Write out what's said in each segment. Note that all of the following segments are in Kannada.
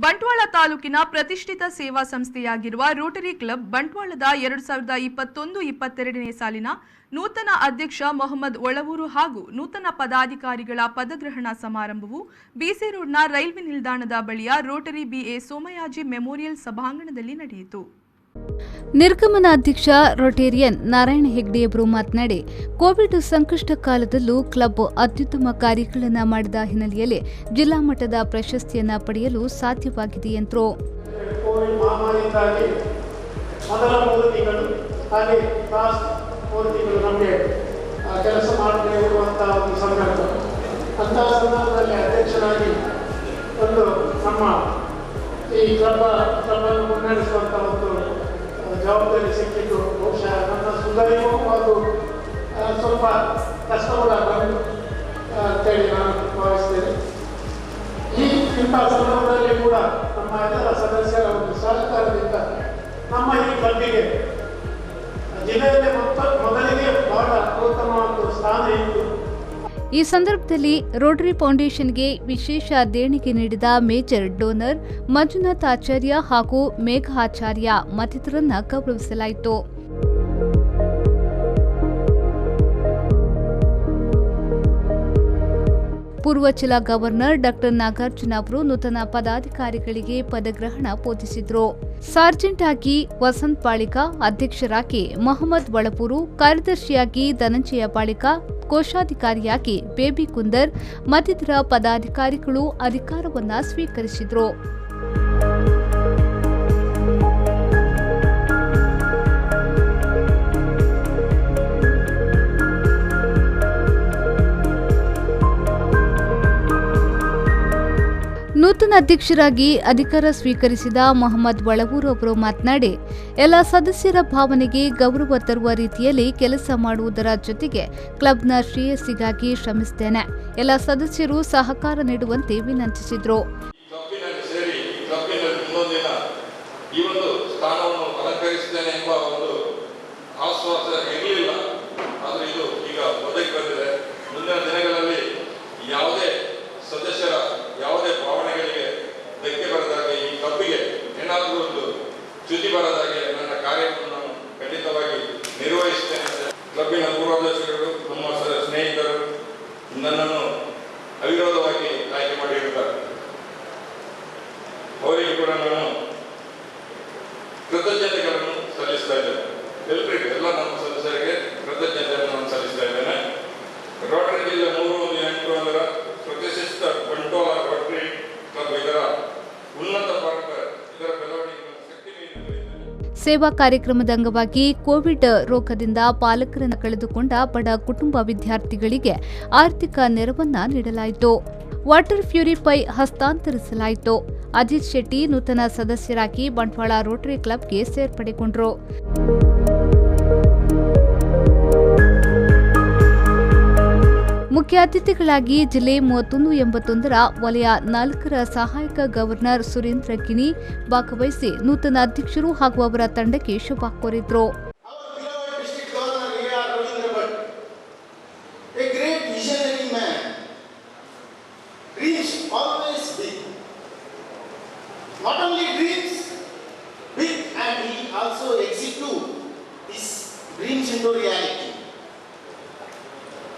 ಬಂಟ್ವಾಳ ತಾಲೂಕಿನ ಪ್ರತಿಷ್ಠಿತ ಸೇವಾ ಸಂಸ್ಥೆಯಾಗಿರುವ ರೋಟರಿ ಕ್ಲಬ್ ಬಂಟ್ವಾಳದ 2021-22ನೇ ಸಾಲಿನ ನೂತನ ಅಧ್ಯಕ್ಷ ಮೊಹಮ್ಮದ್ ಒಳವೂರು ಹಾಗೂ ನೂತನ ಪದಾಧಿಕಾರಿಗಳ ಪದಗ್ರಹಣ ಸಮಾರಂಭವು ಬಿಸಿ ರೋಡ್ನ ರೈಲ್ವೆ ನಿಲ್ದಾಣದ ಬಳಿಯ ರೋಟರಿ ಬಿಎ ಸೋಮಯಾಜಿ ಮೆಮೋರಿಯಲ್ ಸಭಾಂಗಣದಲ್ಲಿ ನಡೆಯಿತು. ನಿರ್ಗಮನ ಅಧ್ಯಕ್ಷ ರೋಟೇರಿಯನ್ ನಾರಾಯಣ ಹೆಗ್ಡೆಯವರು ಮಾತನಾಡಿ, ಕೋವಿಡ್ ಸಂಕಷ್ಟ ಕಾಲದಲ್ಲೂ ಕ್ಲಬ್ ಅತ್ಯುತ್ತಮ ಕಾರ್ಯಗಳನ್ನು ಮಾಡಿದ ಹಿನ್ನೆಲೆಯಲ್ಲಿ ಜಿಲ್ಲಾ ಮಟ್ಟದ ಪ್ರಶಸ್ತಿಯನ್ನು ಪಡೆಯಲು ಸಾಧ್ಯವಾಗಿದೆ ಎಂದರು. ಜವಾಬ್ದಾರಿ ಸಿಕ್ಕಿದ್ದು ಬಹುಶಃ ನನ್ನ ಸುಧಾರಿಗೂ ಅದು ಸ್ವಲ್ಪ ಕಷ್ಟಗಳ ಬಂದು ಅಂತೇಳಿ ನಾನು ಭಾವಿಸ್ತೇನೆ. ಇಂಥ ಸಂದರ್ಭದಲ್ಲಿ ಕೂಡ ನಮ್ಮ ಎಲ್ಲ ಸದಸ್ಯರ ಒಂದು ಸಹಕಾರದಿಂದ ನಮ್ಮ ಈ ಕ್ಲಬ್ಬಿಗೆ ಜಿಲ್ಲೆಯಲ್ಲಿ ಮೊದಲಿಗೆ ಬಹಳ ಉತ್ತಮ ಒಂದು ಸ್ಥಾನ ಇತ್ತು. ಈ ಸಂದರ್ಭದಲ್ಲಿ ರೋಟರಿ ಫೌಂಡೇಶನ್ಗೆ ವಿಶೇಷ ದೇಣಿಗೆ ನೀಡಿದ ಮೇಜರ್ ಡೋನರ್ ಮಂಜುನಾಥ್ ಆಚಾರ್ಯ ಹಾಗೂ ಮೇಘ ಆಚಾರ್ಯ ಮತ್ತಿತರರನ್ನು ಗೌರವಿಸಲಾಯಿತು. ಪೂರ್ವ ಜಿಲ್ಲಾ ಗವರ್ನರ್ ಡಾ ನಾಗಾರ್ಜುನ ಅವರು ನೂತನ ಪದಾಧಿಕಾರಿಗಳಿಗೆ ಪದಗ್ರಹಣ ಬೋಧಿಸಿದರು. ಸಾರ್ಜೆಂಟ್ ಆಗಿ ವಸಂತ್ ಪಾಳಿಕ, ಅಧ್ಯಕ್ಷರಾಗಿ ಮೊಹಮ್ಮದ್ ಒಳಪೂರು, ಕಾರ್ಯದರ್ಶಿಯಾಗಿ ಧನಂಜಯ ಪಾಳಿಕ, ಕೋಶಾಧಿಕಾರಿಯಾಗಿ ಬೇಬಿ ಕುಂದರ್ ಮತ್ತಿತರ ಪದಾಧಿಕಾರಿಗಳು ಅಧಿಕಾರವನ್ನು ಸ್ವೀಕರಿಸಿದರು. ನೂತನ ಅಧ್ಯಕ್ಷರಾಗಿ ಅಧಿಕಾರ ಸ್ವೀಕರಿಸಿದ ಮೊಹಮ್ಮದ್ ಒಳವೂರು ಅವರು ಮಾತನಾಡಿ, ಎಲ್ಲ ಸದಸ್ಯರ ಭಾವನೆಗೆ ಗೌರವ ತರುವ ರೀತಿಯಲ್ಲಿ ಕೆಲಸ ಮಾಡುವುದರ ಜೊತೆಗೆ ಕ್ಲಬ್ನ ಶ್ರೇಯಸ್ಸಿಗಾಗಿ ಶ್ರಮಿಸುತ್ತೇನೆ. ಎಲ್ಲ ಸದಸ್ಯರು ಸಹಕಾರ ನೀಡುವಂತೆ ವಿನಂತಿಸಿದರು. ಯಾವುದೇ ಭಾವನೆಗಳಿಗೆ ಧಕ್ಕೆ ಬರದಾಗೆ ಈ ಕ್ಲಬ್ಬಿಗೆ ಏನಾದರೂ ಒಂದು ಚ್ಯುತಿ ಬರದಾಗೆ ನನ್ನ ಕಾರ್ಯವನ್ನು ನಾನು ಖಂಡಿತವಾಗಿ ನಿರ್ವಹಿಸುತ್ತೇನೆ. ಕ್ಲಬ್ಬಿನ ಪೂರ್ವಾಧ್ಯಕ್ಷರು, ನಮ್ಮ ಸ್ನೇಹಿತರು ನನ್ನನ್ನು ಅವಿರೋಧವಾಗಿ ಆಯ್ಕೆ ಮಾಡಿರುತ್ತಾರೆ. ಅವರಿಗೆ ಕೂಡ ನಾನು ಕೃತಜ್ಞತೆಗಳನ್ನು ಸಲ್ಲಿಸ್ತಾ ಇದ್ದೇನೆ. ಎಲ್ಲರಿಗೂ, ಎಲ್ಲ ನಮ್ಮ ಸದಸ್ಯರಿಗೆ ಕೃತಜ್ಞತೆಯನ್ನು ನಾನು ಸಲ್ಲಿಸ್ತಾ ಇದ್ದೇನೆ. ರೋಟರಿ ಜಿಲ್ಲೆ 3-8 ಪ್ರತಿಷ್ಠಿತ ಬಂಟ್ವಾಳ ರೋಟರಿ ಕ್ಲಬ್ ಇದರ ಉನ್ನತ ಇದರ ಬೆಳವಣಿಗೆಯನ್ನು ಶಕ್ತಿ ನೀಡಿದೆ. ಸೇವಾ ಕಾರ್ಯಕ್ರಮದ ಅಂಗವಾಗಿ ಕೋವಿಡ್ ರೋಗದಿಂದ ಪಾಲಕರನ್ನು ಕಳೆದುಕೊಂಡ ಬಡ ಕುಟುಂಬ ವಿದ್ಯಾರ್ಥಿಗಳಿಗೆ ಆರ್ಥಿಕ ನೆರವನ್ನ ನೀಡಲಾಯಿತು. ವಾಟರ್ ಪ್ಯೂರಿಫೈ ಹಸ್ತಾಂತರಿಸಲಾಯಿತು. ಅಜಿತ್ ಶೆಟ್ಟಿ ನೂತನ ಸದಸ್ಯರಾಗಿ ಬಂಟ್ವಾಳ ರೋಟರಿ ಕ್ಲಬ್ಗೆ ಸೇರ್ಪಡೆಗೊಂಡರು. ಮುಖ್ಯ ಅತಿಥಿಗಳಾಗಿ ಜಿಲ್ಲೆ 3181ರ ವಲಯ 4ರ ಸಹಾಯಕ ಗವರ್ನರ್ ಸುರೇಂದ್ರ ಗಿಣಿ ಭಾಗವಹಿಸಿ ನೂತನ ಅಧ್ಯಕ್ಷರು ಹಾಗೂ ಅವರ ತಂಡಕ್ಕೆ ಶುಭ ಕೋರಿದ್ರು.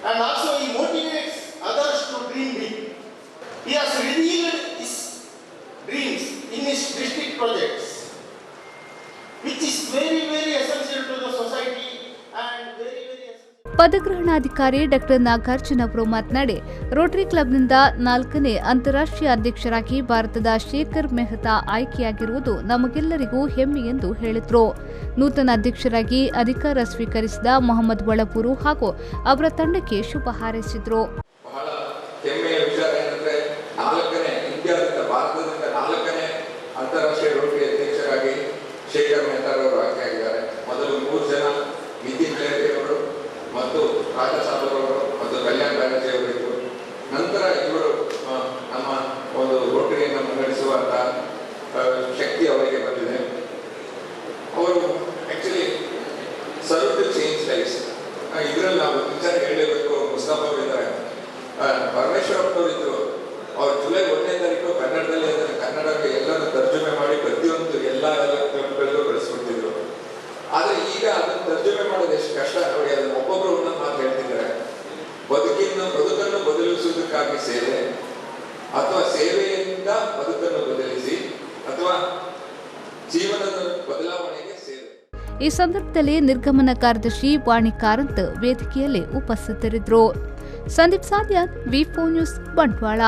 And also he motivates others to dream big. He has revealed his dreams in his district projects, which is very, very essential to the society and very, very essential. ಪದಗ್ರಹಣಾಧಿಕಾರಿ ಡಾ ನಾಗಾರ್ಜುನ ಅವರು ಮಾತನಾಡಿ, ರೋಟರಿ ಕ್ಲಬ್ನಿಂದ 4ನೇ ಅಂತಾರಾಷ್ಟ್ರೀಯ ಅಧ್ಯಕ್ಷರಾಗಿ ಭಾರತದ ಶೇಖರ್ ಮೆಹ್ತಾ ಆಯ್ಕೆಯಾಗಿರುವುದು ನಮಗೆಲ್ಲರಿಗೂ ಹೆಮ್ಮೆ ಎಂದು ಹೇಳಿದರು. ನೂತನ ಅಧ್ಯಕ್ಷರಾಗಿ ಅಧಿಕಾರ ಸ್ವೀಕರಿಸಿದ ಮೊಹಮ್ಮದ್ ಒಳಪೂರು ಹಾಗೂ ಅವರ ತಂಡಕ್ಕೆ ಶುಭ ಹಾರೈಸಿದರು. ಬಹಳ ಹೆಮ್ಮೆಯ ವಿಚಾರ ಏನಂದ್ರೆ, ಭಾರತದಿಂದ 4ನೇ ಅಂತಾರಾಷ್ಟ್ರೀಯ ರೋಟರಿ ಅಧ್ಯಕ್ಷರಾಗಿ ಶೇಖರ್ ಮೆಹ್ತಾ ಅವರು ಆಯ್ಕೆಯಾಗಿದ್ದಾರೆ. ಮೊದಲು 3 ಜನ ನಿತಿನ್ ಜಯಂತಿ ಅವರು ಮತ್ತು ರಾಜಾ ಸಾಬರ್ ಅವರು ಮತ್ತು ಕಲ್ಯಾಣ್ ಬ್ಯಾನರ್ಜಿ ಅವರು ಇದ್ದರು. ನಂತರ ಇವರು ನಮ್ಮ ಒಂದು ರೋಟರಿಯನ್ನು ಮುನ್ನಡೆಸುವಂತಹ ಶಕ್ತಿ ಅವರಿಗೆ ಬಂದಿದೆ. ಅವರು actually serve to change lives. ಇದರಲ್ಲಿ ನಾವು ವಿಚಾರ ಹೇಳಲೇಬೇಕು. ಮುಸ್ತಫಾ ಇದ್ದಾರೆ, ಎಷ್ಟು ಕಷ್ಟ ನೋಡಿ. ಅದನ್ನು ಒಬ್ಬೊಬ್ಬರು ಒಂದೊಂದು ಮಾತು ಹೇಳ್ತಿದ್ದಾರೆ. ಬದುಕನ್ನು ಬದಲಿಸುವುದಕ್ಕಾಗಿ ಸೇವೆ, ಅಥವಾ ಸೇವೆಯಿಂದ ಬದುಕನ್ನು ಬದಲಿಸಿ, ಅಥವಾ ಜೀವನದ ಬದಲಾವಣೆಗೆ ಸೇವೆ. ಈ ಸಂದರ್ಭದಲ್ಲಿ ನಿರ್ಗಮನ ಕಾರ್ಯದರ್ಶಿ ವಾಣಿ ಕಾರಂತ್ ವೇದಿಕೆಯಲ್ಲಿ ಉಪಸ್ಥಿತರಿದ್ದರು. ಸಂದೀಪ್ ಸಾದ್ಯಾನ್, ವಿ4 ನ್ಯೂಸ್, ಬಂಟ್ವಾಳ.